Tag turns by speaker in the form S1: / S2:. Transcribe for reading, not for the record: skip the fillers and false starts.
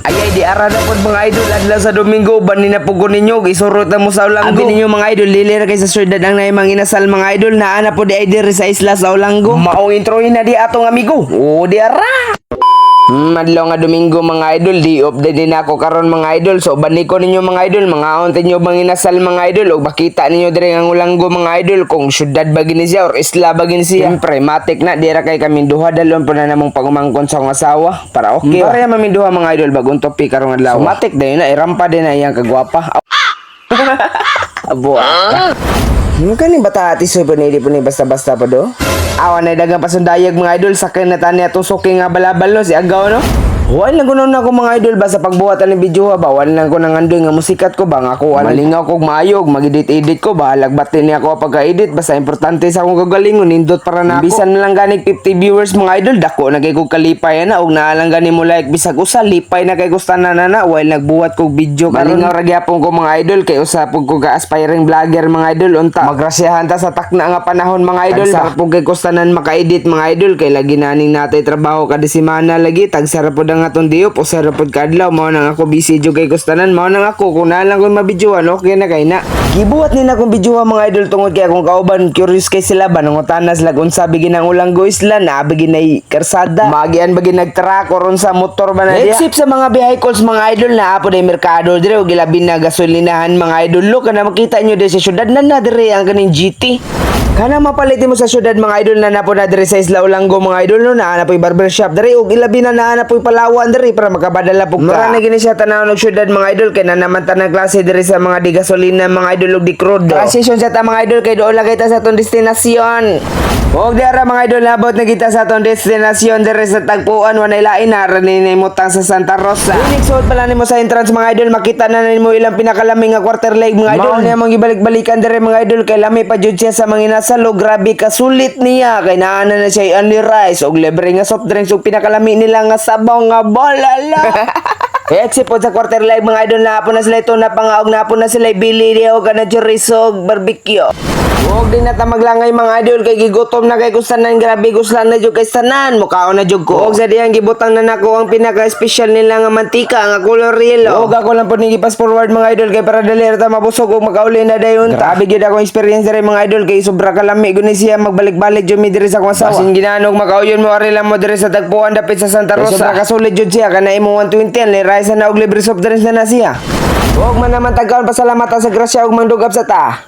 S1: Ayay di ara na pod mga idol adlaw sa Domingo banin na pugon ninyo isurot na mo sa Ulanggo. Abi ninyo mga idol dili ra kay sa syudad ang nay mga inasal mga idol naa na pod di diri sa isla sa Ulanggo. Maong introhin na di atong amigo. O di ara. Madlaw nga Domingo mga idol, di update din ako karon mga idol. So bani ko ninyo mga idol, mga onte nyo bang inasal mga idol, o makita ninyo dire ang Ulanggo mga idol kung syudad ba gini siya or isla ba gini siya. Siyempre matik na dira kay kami duha dalon po na namong pagumangkon sa akong asawa para okay. Para yaman duha mga idol bagong topic karong adlaw. So matik din na irampa din na iyang kagwapa. Abo ka. Kani bata atisoy po ni basta-basta pa do. Awan na dagang pasundayag mga idol sa kanatan niya tusuking nga balabal no si Agaw no. Huwag lang kuno na ko mga idol ba sa pagbuhatan ng video ba. Huwag lang ko nangandoy nga musikat ko ba nga ako malingaw kog maayog mag-edit ko ba lagbatin niya ako pagka-edit basta importante sa akong kagalingon nindot para na ako. Bisan lang ganig 50 viewers mga idol dako na kay kog kalipay na og naalang gani mo like bisag usa lipay na kay gustanan na while nagbuhat kog video karon. Malingaw ra gyapon ko mga idol kay usa pug ko ka aspiring vlogger mga idol unta magrasyahan ta sa takna nga panahon mga idol. Sa pug kay gustanan maka-edit mga idol kay lagi naning natay trabaho kada semana lagi tagsara pod ang atong diop o sa rapod kadlaw mao nang ako busy jud kay gustanan mao nang ako kung nalang ko mabidyoan okay na kay na gibuhat ni na akong bidyoan mga idol tungod kay akong kauban curious kay sila ba nang utanas lag unsa bigin ang Ulanggo isla na bigin ay karsada magian bagi nagtruck or sa motor ba na diya except sa mga vehicles mga idol na apo day merkado dire og ilabi na gasolinahan mga idol lo kana makita nyo dire sa syudad na dire ang kaning GT. Kana mapalitin mo sa syudad mga idol na napo na diri sa Isla Ulanggo mga idol no naa na po'y barbershop diri ug ilabi na naa na po'y palawan diri para makabadala pug ka. Mura na gini siya tanaw og syudad mga idol kay na naman tanang klase diri sa mga di gasolina mga idol ug di crude. Transition sa ta mga idol kay doon lang kita sa atong destinasyon. Og dira mga idol nabot na kita sa atong destinasyon diri sa tagpuan wanay lain na raninimutang sa Santa Rosa. Next suot pala nimo sa entrance mga idol makita na nimo ilang pinakalaming nga quarter leg mga idol. Mao na mong gibalik-balikan diri mga idol kay lami pa jud siya sa mga salo grabe kasulit niya kay naana na siya only rice og libre nga soft drinks ug pinakalami nila nga sabaw nga bolala. Except po sa quarter live mga idol na po na sila ito na pangaog na po na sila bili diyo ka na chorizo ug barbecue. Huwag din nata maglangay mga idol kay gigutom na kay kustanan grabe guslan na jud kay sanan mukhaon na jud ko. Og sa diyang gibutang na nako ang pinaka-special nila nga mantika nga color yellow. Og ako lang po ni gipas forward mga idol kay para dali ta mabusog og makauli na dayon. Grabe gyud ako experience diri mga idol kay sobra kalami guni siya magbalik-balik jud mi diri sa akong asawa. Sin ginanog makauyon mo ari lang mo diri sa tagpuan dapit sa Santa Rosa. Sobra kasulit jud siya kana imo 120 ni rice na og libre soft drinks na siya. Huwag man naman tagaon pasalamat sa grasya og mandugab sa ta.